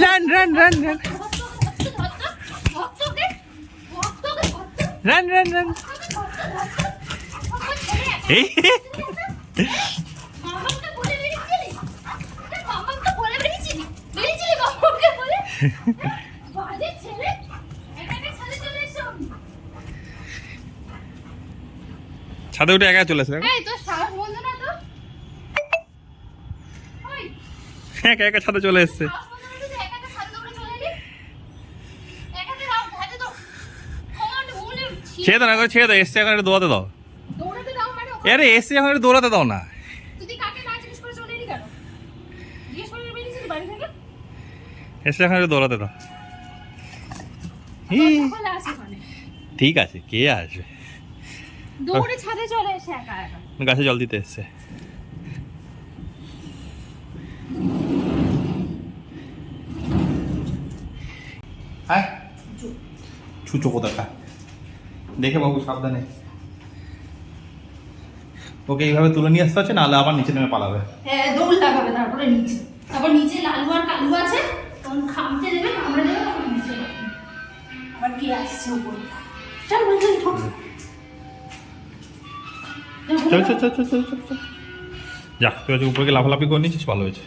Run run run run run run run. এই ছাদে উঠে একা চলে আসে, একা একা ছাদে চলে এসছে। ছেড়ে দাও না, ছেড়ে দাও, এসছে এখন একটু দৌড়াতে দাও। আরে এসছে এখন একটু দৌড়াতে দাও না। এসছে এখন একটু দৌড়াতে দাও। ঠিক আছে, কে আসবে? দৌড়ে ছাদে চলে এসে একা একা গাছে জল দিতে এসছে। হ্যাঁ ছুচো কোথাকা, দেখে বাবু সাবধানে। ওকে এইভাবে তুলে নিয়ে আসতে হচ্ছে, নাহলে আবার নিচে নেমে পালাবে। হ্যাঁ দৌড় লাগাবে, তারপরে নিচে, তারপর নিচে লালু আর কালু আছে, তখন খামতে দেবে, কামড়ে দেবে, তখন নিচে আবার কে আসছে উপরে। চল বলছি চল চল চল চল চল চল। যাক, তুই আজ উপরে লাফালাফি করে নিচ্ছিস, ভালো হয়েছে।